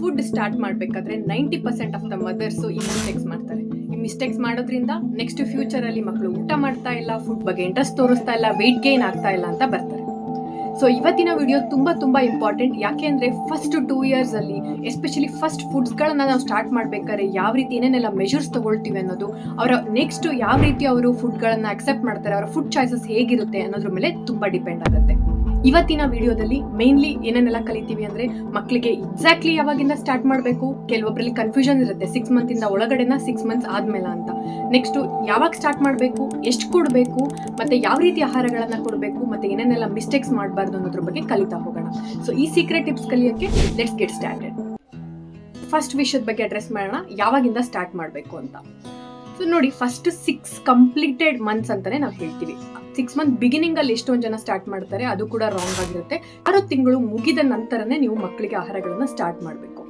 Food start ಮಾಡಬೇಕಾದ್ರೆ 90% of the mother's ಈ mistakes ಮಾಡ್ತಾರೆ. ಈ ಮಿಸ್ಟೇಕ್ಸ್ ಮಾಡೋದ್ರಿಂದ ನೆಕ್ಸ್ಟ್ ಫ್ಯೂಚರ್ ಅಲ್ಲಿ ಮಕ್ಕಳು ಊಟ ಮಾಡ್ತಾ ಇಲ್ಲ, ಫುಡ್ ಬಗ್ಗೆ ಇಂಟ್ರೆಸ್ಟ್ ತೋರಿಸ್ತಾ ಇಲ್ಲ, ವೆಯ್ಟ್ ಗೇನ್ ಆಗ್ತಾ ಇಲ್ಲ ಅಂತ ಬರ್ತಾರೆ. ಸೊ ಇವತ್ತಿನ ವಿಡಿಯೋ ತುಂಬಾ ಇಂಪಾರ್ಟೆಂಟ್. ಯಾಕೆ ಅಂದ್ರೆ ಫಸ್ಟ್ 2 years ಅಲ್ಲಿ ಎಸ್ಪೆಷಲಿ ಫಸ್ಟ್ ಫುಡ್ಸ್ಗಳನ್ನ ನಾವು ಸ್ಟಾರ್ಟ್ ಮಾಡ್ಬೇಕಾದ್ರೆ ಯಾವ ರೀತಿ ಏನೇನೆಲ್ಲ ಮೆಜರ್ಸ್ ತಗೊಳ್ತೀವಿ ಅನ್ನೋದು, ಅವರ ನೆಕ್ಸ್ಟ್ ಯಾವ ರೀತಿ ಅವರು ಫುಡ್ಗಳನ್ನ ಅಕ್ಸೆಪ್ಟ್ ಮಾಡ್ತಾರೆ, ಅವರ ಫುಡ್ ಚಾಯ್ಸಸ್ ಹೇಗಿರುತ್ತೆ ಅನ್ನೋದ್ರ ಮೇಲೆ ತುಂಬಾ ಡಿಪೆಂಡ್ ಆಗುತ್ತೆ. ಇವತ್ತಿನ ವಿಡಿಯೋದಲ್ಲಿ ಮೇನ್ಲಿ ಏನೇನೆಲ್ಲ ಕಲಿತೀವಿ ಅಂದ್ರೆ, ಮಕ್ಕಳಿಗೆ ಎಕ್ಸಾಕ್ಟ್ಲಿ ಯಾವಾಗಿಂದ ಸ್ಟಾರ್ಟ್ ಮಾಡಬೇಕು, ಕೆಲವೊಬ್ಬರಲ್ಲಿ ಕನ್ಫ್ಯೂಷನ್ ಇರುತ್ತೆ 6 months ಇಂದ ಒಳಗಡೆನ 6 months ಆದ್ಮೇಲೆ ಅಂತ. ನೆಕ್ಸ್ಟ್ ಯಾವಾಗ ಸ್ಟಾರ್ಟ್ ಮಾಡಬೇಕು, ಎಷ್ಟು ಕೊಡಬೇಕು, ಮತ್ತೆ ಯಾವ ರೀತಿ ಆಹಾರಗಳನ್ನ ಕೊಡಬೇಕು, ಮತ್ತೆ ಏನೇನೆಲ್ಲ ಮಿಸ್ಟೇಕ್ಸ್ ಮಾಡಬಾರ್ದು ಅನ್ನೋದ್ರ ಬಗ್ಗೆ ಕಲಿತಾ ಹೋಗೋಣ. ಸೊ ಈ ಸೀಕ್ರೆಟ್ ಟಿಪ್ಸ್ ಕಲಿಯೋಕ್ಕೆ ಲೆಟ್ಸ್ ಗೆಟ್ ಸ್ಟಾರ್ಟೆಡ್. ಫಸ್ಟ್ ವಿಷಯದ ಬಗ್ಗೆ ಅಡ್ರೆಸ್ ಮಾಡೋಣ, ಯಾವಾಗಿಂದ ಸ್ಟಾರ್ಟ್ ಮಾಡಬೇಕು ಅಂತ. ಸೊ ನೋಡಿ, ಫಸ್ಟ್ 6 ಕಂಪ್ಲೀಟೆಡ್ ಮಂತ್ಸ್ ಅಂತಾನೆ ನಾವು ಹೇಳ್ತೀವಿ. 6 month ಬಿಗಿನಿಂಗ್ ಅಲ್ಲಿ ಎಷ್ಟೊಂದು ಜನ ಸ್ಟಾರ್ಟ್ ಮಾಡ್ತಾರೆ, ಅದು ಕೂಡ ರಾಂಗ್ ಆಗಿರುತ್ತೆ. 6 ತಿಂಗಳು ಮುಗಿದ ನಂತರನೇ ನೀವು ಮಕ್ಕಳಿಗೆ ಆಹಾರಗಳನ್ನ ಸ್ಟಾರ್ಟ್ ಮಾಡಬೇಕು.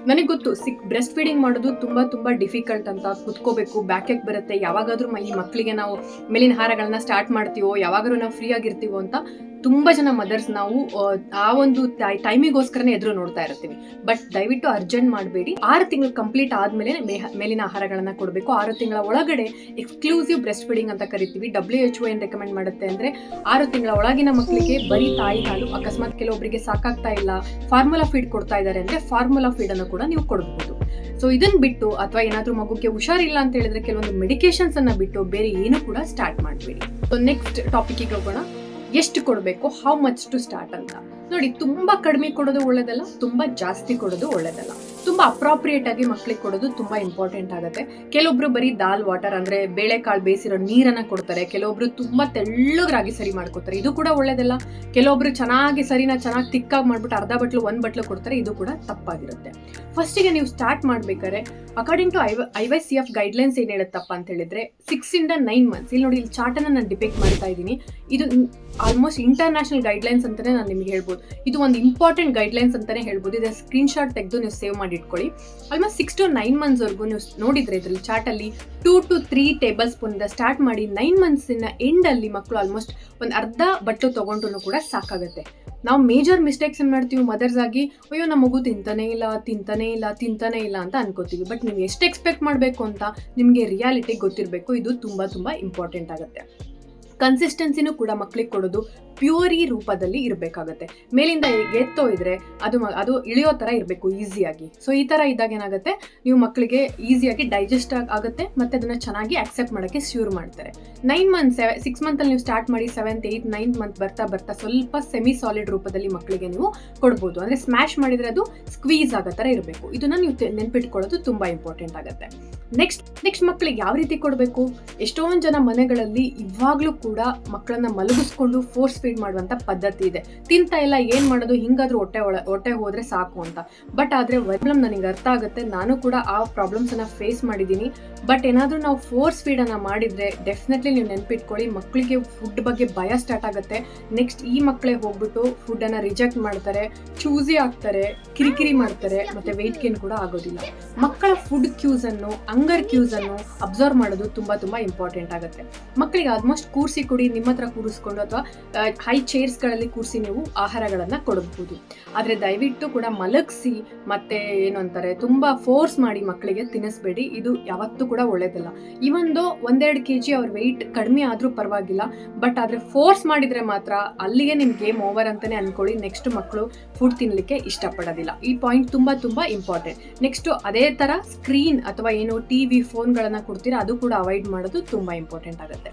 ನನಗೆ ಗೊತ್ತು, ಬ್ರೆಸ್ಟ್ ಫೀಡಿಂಗ್ ಮಾಡೋದು ತುಂಬಾ ಡಿಫಿಕಲ್ಟ್ ಅಂತ, ಕುತ್ಕೋಬೇಕು, ಬ್ಯಾಕ್ ಏಕ್ ಬರುತ್ತೆ, ಯಾವಾಗಾದ್ರೂ ಈ ಮಕ್ಕಳಿಗೆ ನಾವು ಮೇಲಿನ ಆಹಾರಗಳನ್ನ ಸ್ಟಾರ್ಟ್ ಮಾಡ್ತೀವೋ, ಯಾವಾಗಾದ್ರೂ ನಾವು ಫ್ರೀ ಆಗಿರ್ತೀವೋ ಅಂತ ತುಂಬಾ ಜನ ಮದರ್ಸ್ ನಾವು ಆ ಒಂದು ಟೈಮಿಗೋಸ್ಕರನೇ ಎದುರು ನೋಡ್ತಾ ಇರ್ತೀವಿ. ಬಟ್ ದಯವಿಟ್ಟು ಅರ್ಜೆಂಟ್ ಮಾಡಬೇಡಿ. 6 ತಿಂಗಳು ಕಂಪ್ಲೀಟ್ ಆದ್ಮೇಲೆ ಮೇಲಿನ ಆಹಾರಗಳನ್ನ ಕೊಡಬೇಕು. 6 ತಿಂಗಳ ಒಳಗಡೆ ಎಕ್ಸ್ಕ್ಲೂಸಿವ್ ಬ್ರೆಸ್ಟ್ ಫೀಡಿಂಗ್ ಅಂತ ಕರಿತೀವಿ. WHO ಏನ್ ರೆಕಮೆಂಡ್ ಮಾಡುತ್ತೆ ಅಂದ್ರೆ, 6 ತಿಂಗಳ ಒಳಗಿನ ಮಕ್ಕಳಿಗೆ ಬರೀ ತಾಯಿ ಹಾಲು, ಅಕಸ್ಮಾತ್ ಕೆಲವೊಬ್ಬರಿಗೆ ಸಾಕಾಗ್ತಾ ಇಲ್ಲ, ಫಾರ್ಮುಲಾ ಫೀಡ್ ಕೊಡ್ತಾ ಇದ್ದಾರೆ ಅಂದ್ರೆ ಫಾರ್ಮುಲಾ ಫೀಡ್ ಅನ್ನು ಕೂಡ ನೀವು ಕೊಡಬಹುದು. ಸೊ ಇದನ್ನ ಬಿಟ್ಟು, ಅಥವಾ ಏನಾದ್ರೂ ಮಗುಗೆ ಹುಷಾರಿಲ್ಲ ಅಂತ ಹೇಳಿದ್ರೆ ಕೆಲವೊಂದು ಮೆಡಿಕೇಶನ್ಸ್ ಅನ್ನ ಬಿಟ್ಟು ಬೇರೆ ಏನು ಕೂಡ ಸ್ಟಾರ್ಟ್ ಮಾಡಬೇಡಿ. ಸೊ ನೆಕ್ಸ್ಟ್ ಟಾಪಿಕ್ಗೆ ಹೋಗೋಣ. ಎಷ್ಟು ಕೊಡಬೇಕು, ಹೌ ಮಚ್ ಟು ಸ್ಟಾರ್ಟ್ ಅಂತ. ನೋಡಿ, ತುಂಬಾ ಕಡಿಮೆ ಕೊಡೋದು ಒಳ್ಳೇದಲ್ಲ, ತುಂಬಾ ಜಾಸ್ತಿ ಕೊಡೋದು ಒಳ್ಳೇದಲ್ಲ. ತುಂಬಾ ಅಪ್ರಾಪ್ರಿಯೇಟ್ ಆಗಿ ಮಕ್ಕಳಿಗೆ ಕೊಡೋದು ತುಂಬಾ ಇಂಪಾರ್ಟೆಂಟ್ ಆಗುತ್ತೆ. ಕೆಲವೊಬ್ರು ಬರೀ ದಾಲ್ ವಾಟರ್ ಅಂದ್ರೆ ಬೇಳೆಕಾಳು ಬೇಯಿಸಿರೋ ನೀರನ್ನ ಕೊಡ್ತಾರೆ, ಕೆಲವೊಬ್ರು ತುಂಬಾ ತೆಳ್ಳಗರಾಗಿ ಸರಿ ಮಾಡ್ಕೊತಾರೆ, ಇದು ಕೂಡ ಒಳ್ಳೇದಲ್ಲ. ಕೆಲವೊಬ್ರು ಚೆನ್ನಾಗಿ ತಿಕ್ಕಾಗಿ ಮಾಡ್ಬಿಟ್ಟು ಅರ್ಧ ಬಟ್ಲು 1 ಬಟ್ಲು ಕೊಡ್ತಾರೆ, ಇದು ಕೂಡ ತಪ್ಪಾಗಿರುತ್ತೆ. ಫಸ್ಟಿಗೆ ನೀವು ಸ್ಟಾರ್ಟ್ ಮಾಡ್ಬೇಕಾದ್ರೆ ಅಕಾರ್ಡಿಂಗ್ ಟು ICF ಗೈಡ್ಲೈನ್ಸ್ ಏನ್ ಹೇಳುತ್ತಪ್ಪ ಅಂತ ಹೇಳಿದ್ರೆ 6 ಇಂದ 9 months. ಇಲ್ಲಿ ನೋಡಿ, ಇಲ್ಲಿ ಚಾರ್ಟ್ ಅನ್ನ ನಾನು ಡಿಪೆಕ್ಟ್ ಮಾಡ್ತಾ ಇದ್ದೀನಿ. ಇದು ಆಲ್ಮೋಸ್ಟ್ ಇಂಟರ್ನ್ಯಾಷನಲ್ ಗೈಡ್ಲೈನ್ಸ್ ಅಂತಾನೆ ನಾನು ನಿಮ್ಗೆ ಹೇಳ್ಬೋದು. ಇದು ಒಂದು ಇಂಪಾರ್ಟೆಂಟ್ ಗೈಡ್ಲೈನ್ಸ್ ಅಂತಾನೆ ಹೇಳ್ಬೋದು. ಇದರ ಸ್ಕ್ರೀನ್ ಶಾಟ್ ತೆಗೆದು ನೀವು ಸೇವ್ ಮಾಡಿ ಇಟ್ಕೊಳ್ಳಿ. ಆಲ್ಮೋಸ್ಟ್ 6 to 9 months ವರೆಗೂ ನೀವು ನೋಡಿದ್ರೆ ಇದ್ರಲ್ಲಿ ಚಾರ್ಟ್ ಅಲ್ಲಿ 2 to 3 ಟೇಬಲ್ ಸ್ಪೂನ್ ಇಂದ ಸ್ಟಾರ್ಟ್ ಮಾಡಿ 9 months ಎಂಡ್ ಅಲ್ಲಿ ಮಕ್ಕಳು ಆಲ್ಮೋಸ್ಟ್ ಒಂದು ಅರ್ಧ ಬಟ್ಲು ತಗೊಂಡ್ರು ಕೂಡ ಸಾಕಾಗುತ್ತೆ. ನಾವು ಮೇಜರ್ ಮಿಸ್ಟೇಕ್ಸ್ ಏನ್ ಮಾಡ್ತೀವಿ ಮದರ್ಸ್ ಆಗಿ, ಅಯ್ಯೋ ನಮ್ಮ ಮಗು ತಿಂತಾನೆ ಇಲ್ಲ ಅಂತ ಅನ್ಕೋತೀವಿ. ಬಟ್ ನೀವು ಎಷ್ಟು ಎಕ್ಸ್ಪೆಕ್ಟ್ ಮಾಡಬೇಕು ಅಂತ ನಿಮಗೆ ರಿಯಾಲಿಟಿ ಗೊತ್ತಿರಬೇಕು. ಇದು ತುಂಬಾ ಇಂಪಾರ್ಟೆಂಟ್ ಆಗುತ್ತೆ. ಕನ್ಸಿಸ್ಟೆನ್ಸಿನೂ ಕೂಡ ಮಕ್ಕಳಿಗೆ ಕೊಡೋದು ಪ್ಯೂರಿ ರೂಪದಲ್ಲಿ ಇರಬೇಕಾಗತ್ತೆ. ಮೇಲಿಂದ ಎತ್ತೋ ಇದ್ರೆ ಅದು ಇಳಿಯೋ ತರ ಇರಬೇಕು ಈಸಿಯಾಗಿ. ಸೊ ಈ ತರ ಇದ್ದಾಗ ಏನಾಗುತ್ತೆ, ನೀವು ಮಕ್ಕಳಿಗೆ ಈಸಿಯಾಗಿ ಡೈಜೆಸ್ಟ್ ಆಗುತ್ತೆ, ಮತ್ತೆ ಅದನ್ನ ಚೆನ್ನಾಗಿ ಅಕ್ಸೆಪ್ಟ್ ಮಾಡೋಕ್ಕೆ ಶುರು ಮಾಡ್ತಾರೆ. 9 months 6 month ಅಲ್ಲಿ ನೀವು ಸ್ಟಾರ್ಟ್ ಮಾಡಿ 7th 8th 9th month ಬರ್ತಾ ಸ್ವಲ್ಪ ಸೆಮಿ ಸಾಲಿಡ್ ರೂಪದಲ್ಲಿ ಮಕ್ಕಳಿಗೆ ನೀವು ಕೊಡ್ಬೋದು. ಅಂದ್ರೆ ಸ್ಮ್ಯಾಶ್ ಮಾಡಿದ್ರೆ ಅದು ಸ್ಕ್ವೀಸ್ ಆಗೋ ತರ ಇರಬೇಕು. ಇದನ್ನ ನೀವು ನೆನ್ಪಿಟ್ಕೊಳ್ಳೋದು ತುಂಬಾ ಇಂಪಾರ್ಟೆಂಟ್ ಆಗುತ್ತೆ. ನೆಕ್ಸ್ಟ್ ಮಕ್ಕಳಿಗೆ ಯಾವ ರೀತಿ ಕೊಡಬೇಕು. ಎಷ್ಟೊಂದು ಜನ ಮನೆಗಳಲ್ಲಿ ಇವಾಗ್ಲೂ ಕೂಡ ಮಕ್ಕಳನ್ನ ಮಲಗಿಸ್ಕೊಂಡು ಫೋರ್ಸ್ ಫೀಡ್ ಮಾಡುವಂತ ಪದ್ಧತಿ ಇದೆ. ತಿಂತಾ ಇಲ್ಲ, ಏನ್ ಮಾಡೋದು, ಹಿಂಗಾದ್ರೂ ಹೊಟ್ಟೆ ಹೋದ್ರೆ ಸಾಕು ಅಂತ. ಬಟ್ ಆದ್ರೆ ಪ್ರಾಬ್ಲಮ್ ನನಗೆ ಅರ್ಥ ಆಗುತ್ತೆ, ನಾನು ಕೂಡ ಆ ಪ್ರಾಬ್ಲಮ್ಸ್ ಅನ್ನ ಫೇಸ್ ಮಾಡಿದೀನಿ. ಬಟ್ ಏನಾದ್ರೂ ನಾವು ಫೋರ್ಸ್ ಫೀಡ್ ಅನ್ನ ಮಾಡಿದ್ರೆ ಡೆಫಿನೆಟ್ಲಿ ನೀವು ನೆನ್ಪಿಟ್ಕೊಳ್ಳಿ, ಮಕ್ಕಳಿಗೆ ಫುಡ್ ಬಗ್ಗೆ ಭಯ ಸ್ಟಾರ್ಟ್ ಆಗುತ್ತೆ. ನೆಕ್ಸ್ಟ್ ಈ ಮಕ್ಕಳೇ ಹೋಗ್ಬಿಟ್ಟು ಫುಡ್ ಅನ್ನ ರಿಜೆಕ್ಟ್ ಮಾಡ್ತಾರೆ, ಚೂಸಿ ಆಗ್ತಾರೆ, ಕಿರಿಕಿರಿ ಮಾಡ್ತಾರೆ, ಮತ್ತೆ ವೆಯ್ಟ್ ಗೇನ್ ಕೂಡ ಆಗೋದಿಲ್ಲ. ಮಕ್ಕಳ ಫುಡ್ ಕ್ಯೂಸ್ ಅನ್ನು, ಅಂಗರ್ ಕ್ಯೂಸ್ ಅನ್ನು ಅಬ್ಸರ್ವ್ ಮಾಡೋದು ತುಂಬಾ ಇಂಪಾರ್ಟೆಂಟ್ ಆಗುತ್ತೆ. ಮಕ್ಕಳಿಗೆ ಆಲ್ಮೋಸ್ಟ್ ಕೂರಿಸಿ ಕೊಡಿ, ನಿಮ್ಮ ಹತ್ರ ಕೂರಿಸ್ಕೊಂಡು ಅಥವಾ ಹೈ ಚೇರ್ಸ್ ಗಳಲ್ಲಿ ಕೂರಿಸಿ ನೀವು ಆಹಾರಗಳನ್ನ ಕೊಡಬಹುದು. ಆದ್ರೆ ದಯವಿಟ್ಟು ಕೂಡ ಮಲಗಿಸಿ ಮತ್ತೆ ಏನು ಅಂತಾರೆ ತುಂಬಾ ಫೋರ್ಸ್ ಮಾಡಿ ಮಕ್ಕಳಿಗೆ ತಿನ್ನಿಸ್ಬೇಡಿ. ಇದು ಯಾವತ್ತೂ ಕೂಡ ಒಳ್ಳೇದಲ್ಲ. ಇವೊಂದು 1-2 kg ಅವ್ರ ವೆಯ್ಟ್ ಕಡಿಮೆ ಆದ್ರೂ ಪರವಾಗಿಲ್ಲ, ಬಟ್ ಆದ್ರೆ ಫೋರ್ಸ್ ಮಾಡಿದ್ರೆ ಮಾತ್ರ ಅಲ್ಲಿಗೆ ನಿಮ್ ಗೇಮ್ ಓವರ್ ಅಂತಾನೆ ಅನ್ಕೊಳ್ಳಿ. ನೆಕ್ಸ್ಟ್ ಮಕ್ಕಳು ಫುಡ್ ತಿನ್ಲಿಕ್ಕೆ ಇಷ್ಟಪಡೋದಿಲ್ಲ. ಈ ಪಾಯಿಂಟ್ ತುಂಬಾ ಇಂಪಾರ್ಟೆಂಟ್. ನೆಕ್ಸ್ಟ್ ಅದೇ ತರ ಸ್ಕ್ರೀನ್ ಅಥವಾ ಏನು ಟಿವಿ ಫೋನ್ಗಳನ್ನ ಕೊಡ್ತೀರಾ, ಅದು ಕೂಡ ಅವಾಯ್ಡ್ ಮಾಡೋದು ತುಂಬಾ ಇಂಪಾರ್ಟೆಂಟ್ ಆಗುತ್ತೆ.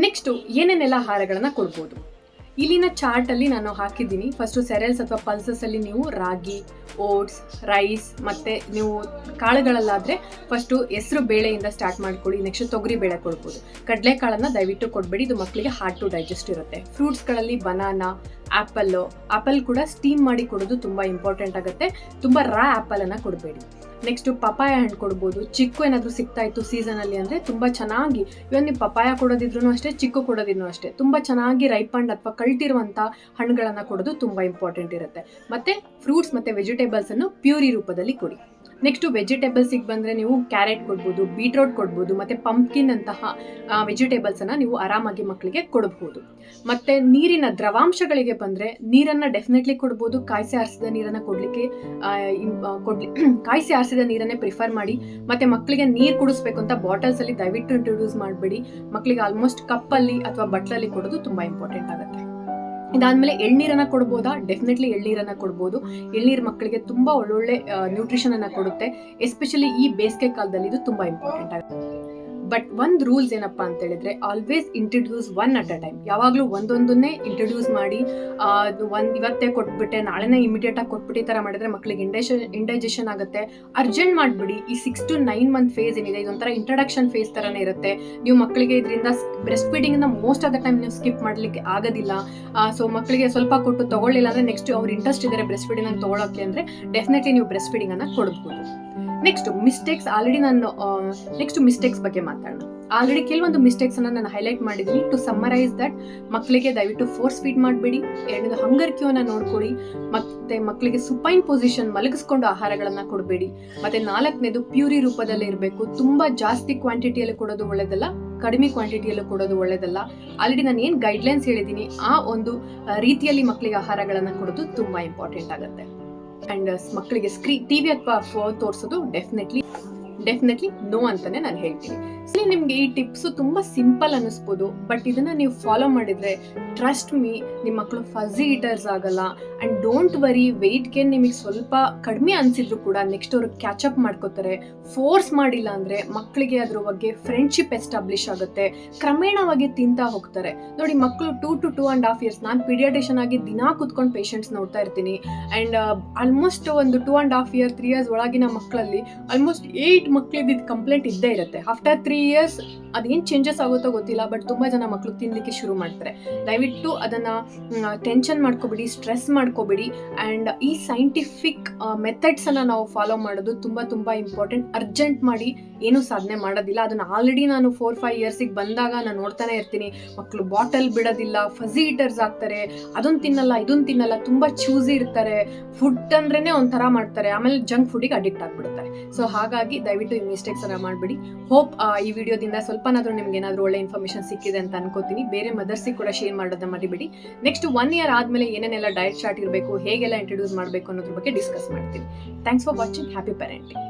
ನೆಕ್ಸ್ಟ್ ಏನೇನೆಲ್ಲ ಆಹಾರಗಳನ್ನ ಕೊಡ್ಬೋದು, ಇಲ್ಲಿನ ಚಾರ್ಟ್ ಅಲ್ಲಿ ನಾನು ಹಾಕಿದ್ದೀನಿ. ಫಸ್ಟ್ ಸೆರೆಲ್ಸ್ ಅಥವಾ ಪಲ್ಸಸ್ ಅಲ್ಲಿ ನೀವು ರಾಗಿ, ಓಟ್ಸ್, ರೈಸ್, ಮತ್ತೆ ನೀವು ಕಾಳುಗಳಲ್ಲಾದ್ರೆ ಫಸ್ಟ್ ಹೆಸರು ಬೇಳೆಯಿಂದ ಸ್ಟಾರ್ಟ್ ಮಾಡ್ಕೊಳ್ಳಿ. ನೆಕ್ಸ್ಟ್ ತೊಗರಿ ಬೇಳೆ ಕೊಡ್ಬೋದು. ಕಡಲೆಕಾಳನ್ನ ದಯವಿಟ್ಟು ಕೊಡಬೇಡಿ, ಇದು ಮಕ್ಕಳಿಗೆ ಹಾರ್ಡ್ ಟು ಡೈಜೆಸ್ಟ್ ಇರುತ್ತೆ. ಫ್ರೂಟ್ಸ್ಗಳಲ್ಲಿ ಬನಾನಾ, ಆಪಲ್ ಕೂಡ ಸ್ಟೀಮ್ ಮಾಡಿ ಕೊಡೋದು ತುಂಬಾ ಇಂಪಾರ್ಟೆಂಟ್ ಆಗುತ್ತೆ. ತುಂಬಾ ರಾ ಆಪಲ್ ಅನ್ನ ಕೊಡಬೇಡಿ. ನೆಕ್ಸ್ಟ್ ಪಪಾಯ ಹಣ್ಣು ಕೊಡ್ಬೋದು. ಚಿಕ್ಕು ಏನಾದರೂ ಸಿಗ್ತಾ ಇತ್ತು ಸೀಸನ್ ಅಲ್ಲಿ ಅಂದ್ರೆ ತುಂಬಾ ಚೆನ್ನಾಗಿ, ಇವನ್ ನೀವು ಪಪಾಯ ಕೊಡೋದಿದ್ರು ಅಷ್ಟೇ, ಚಿಕ್ಕು ಕೊಡೋದಿದ್ರು ಅಷ್ಟೇ, ತುಂಬಾ ಚೆನ್ನಾಗಿ ರೈಪಂಡ್ ಅಥವಾ ಕಳ್ತಿರುವಂತ ಹಣ್ಣುಗಳನ್ನ ಕೊಡೋದು ತುಂಬಾ ಇಂಪಾರ್ಟೆಂಟ್ ಇರುತ್ತೆ. ಮತ್ತೆ ಫ್ರೂಟ್ಸ್ ಮತ್ತೆ ವೆಜಿಟೇಬಲ್ಸ್ ಅನ್ನು ಪ್ಯೂರಿ ರೂಪದಲ್ಲಿ ಕೊಡಿ. ನೆಕ್ಸ್ಟು ವೆಜಿಟೇಬಲ್ಸಿಗೆ ಬಂದರೆ ನೀವು ಕ್ಯಾರೆಟ್ ಕೊಡ್ಬೋದು, ಬೀಟ್ರೋಟ್ ಕೊಡ್ಬೋದು, ಮತ್ತು ಪಂಪ್ಕಿನ್ ಅಂತಹ ವೆಜಿಟೇಬಲ್ಸನ್ನು ನೀವು ಆರಾಮಾಗಿ ಮಕ್ಕಳಿಗೆ ಕೊಡಬಹುದು. ಮತ್ತು ನೀರಿನ ದ್ರವಾಂಶಗಳಿಗೆ ಬಂದರೆ ನೀರನ್ನು ಡೆಫಿನೆಟ್ಲಿ ಕೊಡ್ಬೋದು. ಕಾಯಿಸಿ ಆರಿಸಿದ ನೀರನ್ನು ಕಾಯಿಸಿ ಆರಿಸಿದ ನೀರನ್ನೇ ಪ್ರಿಫರ್ ಮಾಡಿ. ಮತ್ತು ಮಕ್ಕಳಿಗೆ ನೀರು ಕುಡಿಸ್ಬೇಕು ಅಂತ ಬಾಟಲ್ಸಲ್ಲಿ ದಯವಿಟ್ಟು ಇಂಟ್ರೊಡ್ಯೂಸ್ ಮಾಡಬೇಡಿ. ಮಕ್ಕಳಿಗೆ ಆಲ್ಮೋಸ್ಟ್ ಕಪ್ಪಲ್ಲಿ ಅಥವಾ ಬಟ್ಲಲ್ಲಿ ಕೊಡೋದು ತುಂಬ ಇಂಪಾರ್ಟೆಂಟ್ ಆಗುತ್ತೆ. ಇದಾದ್ಮೇಲೆ ಎಳ್ನೀರನ್ನ ಕೊಡ್ಬೋದಾ? ಡೆಫಿನೆಟ್ಲಿ ಎಳ್ನೀರನ್ನ ಕೊಡ್ಬೋದು. ಎಳ್ನೀರು ಮಕ್ಕಳಿಗೆ ತುಂಬ ಒಳ್ಳೊಳ್ಳೆ ನ್ಯೂಟ್ರಿಷನ್ ಅನ್ನ ಕೊಡುತ್ತೆ. ಎಸ್ಪೆಷಲಿ ಈ ಬೇಸಿಗೆ ಕಾಲದಲ್ಲಿ ಇದು ತುಂಬ ಇಂಪಾರ್ಟೆಂಟ್ ಆಗುತ್ತೆ. ಬಟ್ ಒಂದು ರೂಲ್ಸ್ ಏನಪ್ಪ ಅಂತ ಹೇಳಿದ್ರೆ, always introduce one at a time. ಯಾವಾಗಲೂ ಒಂದೊಂದನ್ನೇ ಇಂಟ್ರಡ್ಯೂಸ್ ಮಾಡಿ ಇವತ್ತೇ ಕೊಟ್ಬಿಟ್ಟೆ ನಾಳೆನೇ ಇಮಿಡಿಯೇಟಾಗಿ ಕೊಟ್ಬಿಟ್ಟು ಈ ಥರ ಮಾಡಿದ್ರೆ ಮಕ್ಕಳಿಗೆ ಇಂಡೈಜೆಷನ್ ಆಗುತ್ತೆ. ಅರ್ಜೆಂಟ್ ಮಾಡಿಬಿಡಿ. ಈ 6 to 9 ಮಂತ್ ಫೇಸ್ ಏನಿದೆ ಇದೊಂಥರ ಇಂಟ್ರಡಕ್ಷನ್ ಫೇಸ್ ಥರನೇ ಇರುತ್ತೆ. ನೀವು ಮಕ್ಕಳಿಗೆ ಇದರಿಂದ ಬ್ರೆಸ್ಟ್ ಫೀಡಿಂಗ್ನ ಮೋಸ್ಟ್ ಆಫ್ ದ ಟೈಮ್ ನೀವು ಸ್ಕಿಪ್ ಮಾಡಲಿಕ್ಕೆ ಆಗೋದಿಲ್ಲ. ಸೊ ಮಕ್ಕಳಿಗೆ ಸ್ವಲ್ಪ ಕೊಟ್ಟು ತೊಗೊಳ್ಳಿಲ್ಲ ಅಂದರೆ ನೆಕ್ಸ್ಟ್ ಅವ್ರು ಇಂಟ್ರೆಸ್ಟ್ ಇದ್ದಾರೆ ಬ್ರೆಸ್ಟ್ ಫೀಡಿಂಗ್ ತೊಗೊಳಕ್ಕೆ ಅಂದರೆ ಡೆಫಿನೆಟ್ಲಿ ನೀವು ಬ್ರೆಸ್ಟ್ ಫೀಡಿಂಗನ್ನು ಕೊಡ್ಬೋದು. ನೆಕ್ಸ್ಟ್ ಮಿಸ್ಟೇಕ್ಸ್ ಬಗ್ಗೆ ಮಾತಾಡೋಣ. ಆಲ್ರೆಡಿ ಕೆಲವೊಂದು ಮಿಸ್ಟೇಕ್ಸನ್ನು ನಾನು ಹೈಲೈಟ್ ಮಾಡಿದ್ದೀನಿ. ಟು ಸಮ್ಮರೈಸ್ ದಟ್, ಮಕ್ಕಳಿಗೆ ದಯವಿಟ್ಟು ಫೋರ್ಸ್ ಫೀಡ್ ಮಾಡಬೇಡಿ. ಎರಡನೇದು ಹಂಗರ್ ಕ್ಯೂನ ನೋಡ್ಕೊಳ್ಳಿ. ಮತ್ತೆ ಮಕ್ಕಳಿಗೆ ಸುಪೈನ್ ಪೊಸಿಷನ್ ಮಲಗಿಸ್ಕೊಂಡು ಆಹಾರಗಳನ್ನು ಕೊಡಬೇಡಿ. ಮತ್ತೆ 4ನೇದು ಪ್ಯೂರಿ ರೂಪದಲ್ಲೇ ಇರಬೇಕು. ತುಂಬ ಜಾಸ್ತಿ ಕ್ವಾಂಟಿಟಿಯಲ್ಲಿ ಕೊಡೋದು ಒಳ್ಳೆಯದಲ್ಲ, ಕಡಿಮೆ ಕ್ವಾಂಟಿಟಿಯಲ್ಲೂ ಕೊಡೋದು ಒಳ್ಳೆಯದಲ್ಲ. ಆಲ್ರೆಡಿ ನಾನು ಏನು ಗೈಡ್ಲೈನ್ಸ್ ಹೇಳಿದ್ದೀನಿ ಆ ಒಂದು ರೀತಿಯಲ್ಲಿ ಮಕ್ಕಳಿಗೆ ಆಹಾರಗಳನ್ನು ಕೊಡೋದು ತುಂಬ ಇಂಪಾರ್ಟೆಂಟ್ ಆಗುತ್ತೆ. ಆ್ಯಂಡ್ ಮಕ್ಕಳಿಗೆ ಟಿವಿ ಅಥವಾ ಫೋನ್ ತೋರಿಸೋದು ಡೆಫಿನೆಟ್ಲಿ ನೋ ಅಂತಾನೆ ನಾನು ಹೇಳ್ತೀನಿ. ಸೊ ನಿಮಗೆ ಈ ಟಿಪ್ಸು ತುಂಬ ಸಿಂಪಲ್ ಅನ್ನಿಸ್ಬೋದು, ಬಟ್ ಇದನ್ನು ನೀವು ಫಾಲೋ ಮಾಡಿದರೆ ಟ್ರಸ್ಟ್ ಮೀ, ನಿಮ್ಮ ಮಕ್ಕಳು ಫಝಿ ಈಟರ್ಸ್ ಆಗಲ್ಲ. And don't worry, weight gain ನಿಮಗೆ ಸ್ವಲ್ಪ ಕಡಿಮೆ ಅನಿಸಿದ್ರು ಕೂಡ ನೆಕ್ಸ್ಟ್ ಅವರು ಕ್ಯಾಚಪ್ ಮಾಡ್ಕೋತಾರೆ. ಫೋರ್ಸ್ ಮಾಡಿಲ್ಲ ಅಂದರೆ ಮಕ್ಕಳಿಗೆ ಅದ್ರ ಬಗ್ಗೆ ಫ್ರೆಂಡ್ಶಿಪ್ ಎಸ್ಟಾಬ್ಲಿಷ್ ಆಗುತ್ತೆ. ಕ್ರಮೇಣವಾಗಿ ತಿಂತಾ ಹೋಗ್ತಾರೆ. ನೋಡಿ, ಮಕ್ಕಳು 2 to 2.5 years, ನಾನು ಪೀಡಿಯಾಟಿಷನ್ ಆಗಿ ದಿನಾ ಕೂತ್ಕೊಂಡು ಪೇಷಂಟ್ಸ್ ನೋಡ್ತಾ ಇರ್ತೀನಿ. ಆ್ಯಂಡ್ ಆಲ್ಮೋಸ್ಟ್ ಒಂದು 2.5 years 3 years ಒಳಗಿನ ಮಕ್ಕಳಲ್ಲಿ ಆಲ್ಮೋಸ್ಟ್ 8 ಮಕ್ಕಳಿದ್ದು ಇದು ಕಂಪ್ಲೇಂಟ್ ಇದ್ದೇ ಇರುತ್ತೆ. ಆಫ್ಟರ್ 3 years ಅದೇನು ಚೇಂಜಸ್ ಆಗುತ್ತೋ ಗೊತ್ತಿಲ್ಲ, ಬಟ್ ತುಂಬ ಜನ ಮಕ್ಕಳು ತಿನ್ನಲಿಕ್ಕೆ ಶುರು ಮಾಡ್ತಾರೆ. ದಯವಿಟ್ಟು ಅದನ್ನು ಟೆನ್ಷನ್ ಮಾಡ್ಕೋಬೇಡಿ, ಸ್ಟ್ರೆಸ್ ಮಾಡ್ಕೋಬೇಡಿ. ಆ್ಯಂಡ್ ಈ ಸೈಂಟಿಫಿಕ್ ಮೆಥಡ್ಸನ್ನು ನಾವು ಫಾಲೋ ಮಾಡೋದು ತುಂಬ ತುಂಬ ಇಂಪಾರ್ಟೆಂಟ್. ಅರ್ಜೆಂಟ್ ಮಾಡಿ ಏನೂ ಸಾಧನೆ ಮಾಡೋದಿಲ್ಲ. ಅದನ್ನು ಆಲ್ರೆಡಿ ನಾನು 4-5 yearsಗೆ ಬಂದಾಗ ನಾನು ನೋಡ್ತಾನೆ ಇರ್ತೀನಿ. ಮಕ್ಕಳು ಬಾಟಲ್ ಬಿಡೋದಿಲ್ಲ, ಫಝಿ ಈಟರ್ಸ್ ಆಗ್ತಾರೆ, ಅದನ್ನು ತಿನ್ನಲ್ಲ ಇದನ್ನು ತಿನ್ನಲ್ಲ, ತುಂಬ ಚೂಸಿ ಇರ್ತಾರೆ. ಫುಡ್ ಅಂದ್ರೇ ಒಂಥರ ಮಾಡ್ತಾರೆ, ಆಮೇಲೆ ಜಂಕ್ ಫುಡ್ಡಿಗೆ ಅಡಿಕ್ಟ್ ಆಗಿಬಿಡ್ತಾರೆ. ಸೊ ಹಾಗಾಗಿ ದಯವಿಟ್ಟು ಈ ಮಿಸ್ಟೇಕ್ಸನ್ನು ಮಾಡಬೇಡಿ. ಹೋಪ್ ಈ ವಿಡಿಯೋದಿಂದ ಸ್ವಲ್ಪನಾದರೂ ನಿಮ್ಗೆ ಏನಾದರೂ ಒಳ್ಳೆ ಇನ್ಫಾರ್ಮೇಷನ್ ಸಿಕ್ಕಿದೆ ಅಂತ ಅನ್ಕೋತೀನಿ. ಬೇರೆ ಮದರ್ಸಿಗೆ ಕೂಡ ಶೇರ್ ಮಾಡೋದನ್ನ ಮರಿಬೇಡಿ. ನೆಕ್ಸ್ಟ್ 1 year ಆದಮೇಲೆ ಏನೇನೆಲ್ಲ ಡಯಟ್ ಚಾರ್ಟ್ ಇರಬೇಕು, ಹೇಗೆಲ್ಲ ಇಂಟ್ರೊಡ್ಯೂಸ್ ಮಾಡಬೇಕು ಅನ್ನೋದ್ರ ಬಗ್ಗೆ ಡಿಸ್ಕಸ್ ಮಾಡ್ತೀನಿ. Thanks for watching. Happy parenting.